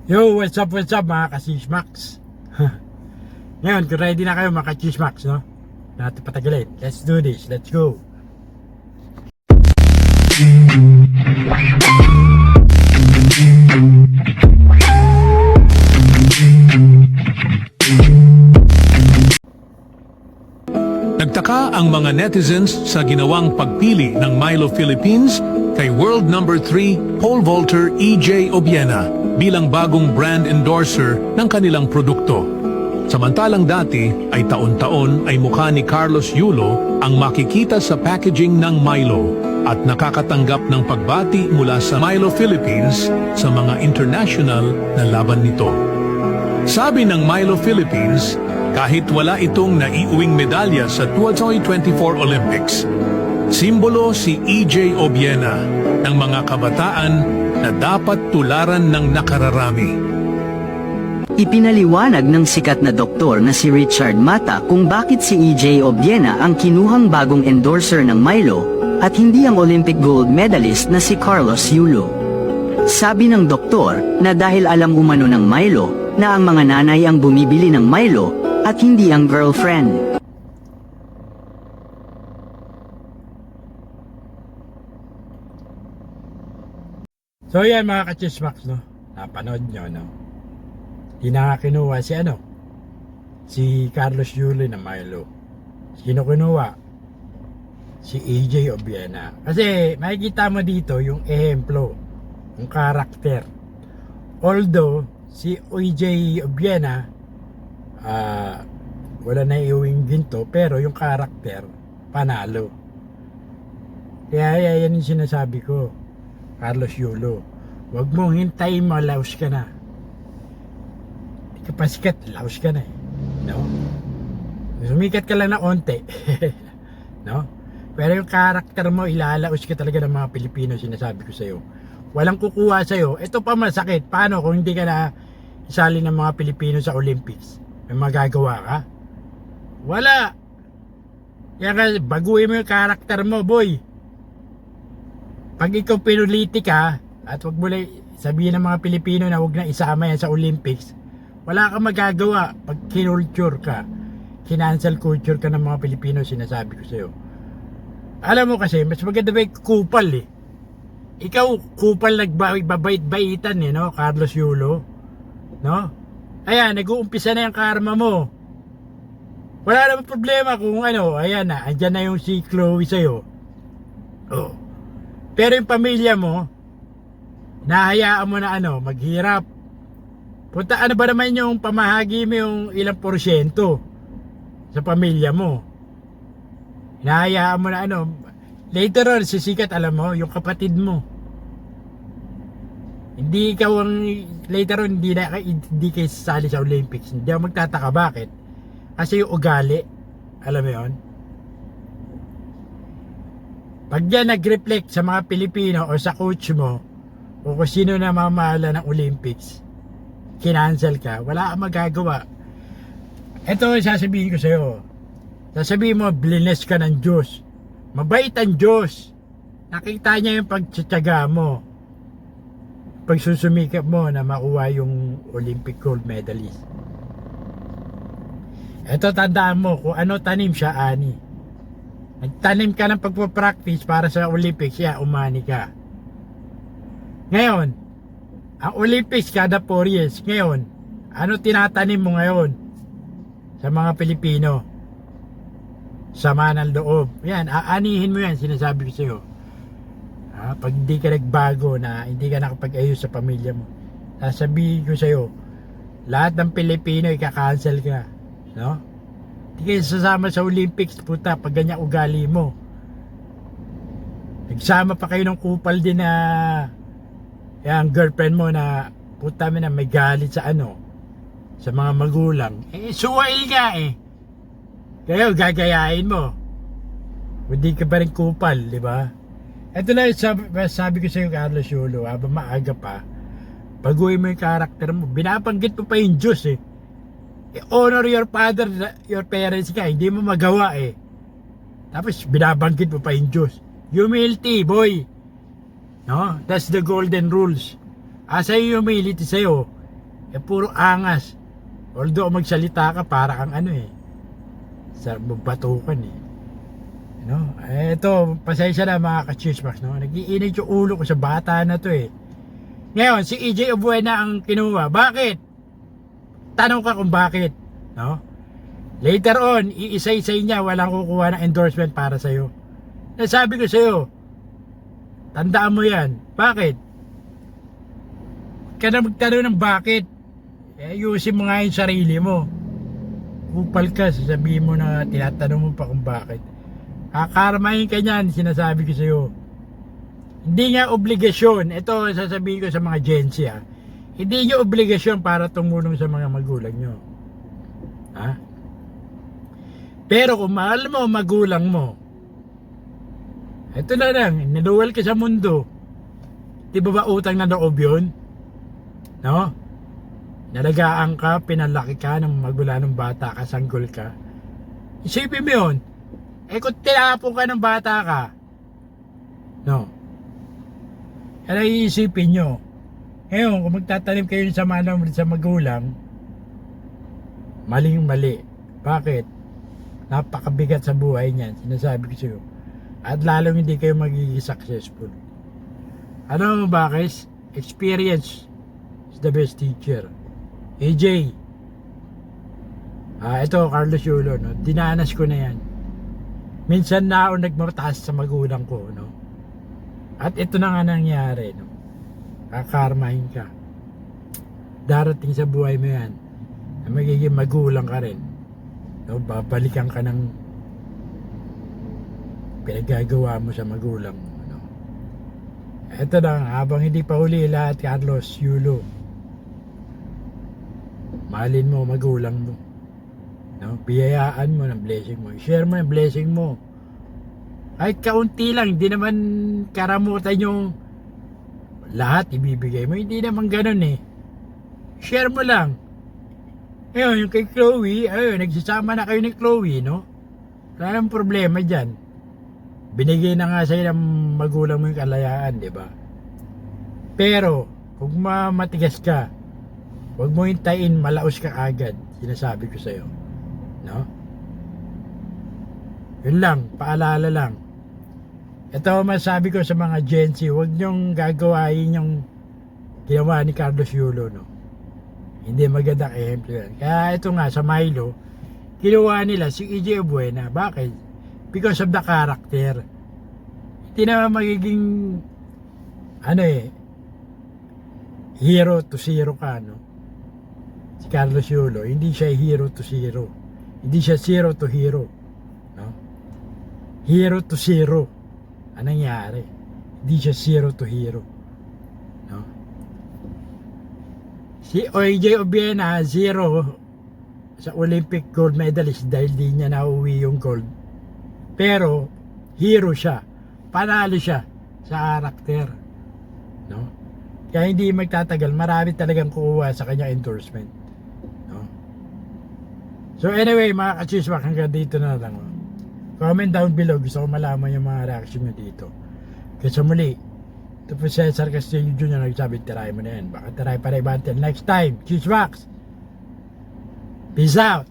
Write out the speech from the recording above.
Yo, what's up mga ka-Chismax? Ngayon, kung ready na kayo mga ka-Chismax, no? Natin patagalin. Let's do this, let's go. Nagtaka ang mga netizens sa ginawang pagpili ng Milo Philippines kay world number 3 pole vaulter EJ Obiena bilang bagong brand endorser ng kanilang produkto. Samantalang dati ay taon-taon ay mukha ni Carlos Yulo ang makikita sa packaging ng Milo at nakakatanggap ng pagbati mula sa Milo Philippines sa mga international na laban nito. Sabi ng Milo Philippines, kahit wala itong naiuwing medalya sa 2024 Olympics, simbolo si EJ Obiena ng mga kabataan na dapat tularan ng nakararami. Ipinaliwanag ng sikat na doktor na si Richard Mata kung bakit si EJ Obiena ang kinuhang bagong endorser ng Milo at hindi ang Olympic gold medalist na si Carlos Yulo. Sabi ng doktor na dahil alam umano ng Milo na ang mga nanay ang bumibili ng Milo at hindi ang girlfriend. So yan mga ka-Chismax, no? Napanood nyo, no? Di na nga kinuha si Carlos Yulo na Milo. Sino kinuha? Si EJ Obiena. Kasi makikita mo dito yung ehemplo, yung karakter. Although si EJ Obiena wala na iuwing ginto, pero yung karakter panalo. Kaya yan yung sinasabi ko, Carlos Yulo, wag mong hintayin, malaos ka na. Di ka pa sikat, laos ka na eh. No? Sumikat ka lang na onte. No? Pero yung karakter mo, ilalaos ka talaga ng mga Pilipino, sinasabi ko sa'yo. Walang kukuha sa'yo. Ito pa masakit. Paano kung hindi ka na isali ng mga Pilipino sa Olympics? May magagawa ka? Wala. Kaya ka, baguhin mo yung karakter mo, boy. Pag ikaw pinuliti ka, at wag mo lang sabihin ng mga Pilipino na wag na isama yan sa Olympics, wala kang magagawa pag kinulture ka. Kinancel culture ka ng mga Pilipino, sinasabi ko sa'yo. Alam mo kasi, mas maganda ba yung kupal eh. Ikaw, kupal nagbabait-baitan eh, no? Carlos Yulo. No? Ayan, nag-uumpisa na yung karma mo. Wala naman problema kung ano, ayan na, andyan na yung si Chloe sa'yo. Oh. Pero yung pamilya mo, nahayaan mo na ano, maghirap. Punta, ano ba naman yung pamahagi mo yung ilang porsyento sa pamilya mo? Nahayaan mo na ano, later on, sisikat, alam mo, yung kapatid mo. Hindi ikaw ang, later on, hindi kayo sasali sa Olympics. Hindi ako magtataka, bakit? Kasi yung ugali, alam mo yun? Pag yan nag-reflect sa mga Pilipino o sa coach mo, o kung sino na mamahala ng Olympics, kinancel ka, wala kang magagawa. Ito sasabihin ko sa'yo. Sasabihin mo, blines ka ng Diyos. Mabait ang Diyos. Nakita niya yung pagtsatsaga mo. Pagsusumikap mo na makuha yung Olympic gold medalist. Ito, tandaan mo, kung ano tanim siya, ani. Nagtanim ka ng pagpapractice para sa Olympics, umani ka. Ngayon, ang Olympics kada 4 years. Ngayon, ano tinatanim mo ngayon sa mga Pilipino? Sama ng loob. Yan, aanihin mo yan, sinasabi ko sa'yo. Pag hindi ka nagbago na hindi ka nakapag-ayos sa pamilya mo, sasabihin ko sa'yo, lahat ng Pilipino ika-cancel ka. No? Hindi kayo sasama sa Olympics, puta, pag ganyan ugali mo. Nagsama pa kayo ng kupal din na yung girlfriend mo na puta mo na may galit sa ano, sa mga magulang. Suwail ka eh. Kaya gagayain mo. Hindi ka pa rin kupal, di ba? Ito na sabi ko sa iyo, Carlos Yulo, habang maaga pa, baguhin mo yung karakter mo. Binabanggit mo pa yung Diyos eh. Honor your father, your parents ka, hindi mo magawa eh. Tapos binabanggit mo pa yung Diyos. Humility, boy. No? That's the golden rules. Asa yung humility sa'yo? puro angas. Although magsalita ka para kang ano sa batukan no? Ito, pasensya na mga ka-chismax, no? Nag-iinit yung ulo ko sa bata na to Ngayon, si EJ Obuena ang kinuha. Bakit? Tanong ka kung bakit, no? Later on, iisa-isay niya, walang kukuha ng endorsement para sa'yo. Nasabi ko sa'yo, tandaan mo yan. Bakit? Ka na magtanong ng bakit. Ayusin mo nga yung sarili mo. Kupal ka, sasabihin mo na tinatanong mo pa kung bakit. Kakaramahin ka niyan, sinasabi ko sa'yo. Hindi nga obligasyon. Ito, sasabihin ko sa mga Gen Z, Hindi nyo obligasyon para tumulong sa mga magulang nyo. Pero kung mahal mo magulang mo, ito na lang, niluwal ka sa mundo. Di ba utang na loob yun? No? Nalagaan ka, pinalaki ka ng magulang ng bata ka, sanggol ka. Isipin mo yun. Kung tinapon ka ng bata ka, no? Ano iisipin nyo? Ngayon, kung magtatanim kayo sa manang sa magulang, maling-mali. Bakit? Napakabigat sa buhay niyan, sinasabi ko sa'yo. At lalong hindi kayo magiging successful. Ano ba guys? Experience is the best teacher. AJ, ito Carlos Yulo, no? Dinanas ko na yan. Minsan na ako nagmataas sa magulang ko, no? At ito na nga nangyari, no? Kakarmahin ka. Darating sa buhay mo yan na magiging magulang ka rin, no? Babalikan ka ng pinagagawa mo sa magulang mo, no? Ito lang, habang hindi pa huli lahat, Carlos Yulo, mahalin mo magulang mo, no? Biyayaan mo ng blessing mo, share mo yung blessing mo kahit kaunti lang. Hindi naman karamutan yung lahat ibibigay mo, hindi naman ganun share mo lang. Ngayon yung kay Chloe, nagsasama na kayo ni Chloe, no? Wala nang problema dyan, binigay na nga sa'yo ng magulang mo yung kalayaan, di ba? Pero kung matigas ka, huwag mo hintayin malaos ka agad, sinasabi ko sa'yo, no? Yun lang, paalala lang. Ito masabi ko sa mga Gen Z, huwag nyong gagawain yung ginawa ni Carlos Yulo, no? Hindi magandang ehemplo yan. Kaya ito nga sa Milo, kinuha nila si EJ Obuena. Bakit? Because of the character. Hindi na magiging hero to zero ka, no? Si Carlos Yulo, hindi siya hero to zero. Hindi siya zero to hero, no? Hero to zero. Anong nangyari? Hindi siya zero to hero, no? Si EJ Obuena, zero sa Olympic gold medalist dahil di niya nauwi yung gold. Pero hero siya, panalo siya sa karakter, no? Kaya hindi magtatagal, marami talagang kukuha sa kanya endorsement, no? So anyway mga ka-chismak, hanggang dito na lang, no? Comment down below, gusto ko malaman yung mga reaction nyo dito. Kaya sa muli, ito po si Cesar Castillo Jr. nagsabi, tirahin mo na yan, baka tirahin pa rin iba. Until next time, chismaks, peace out.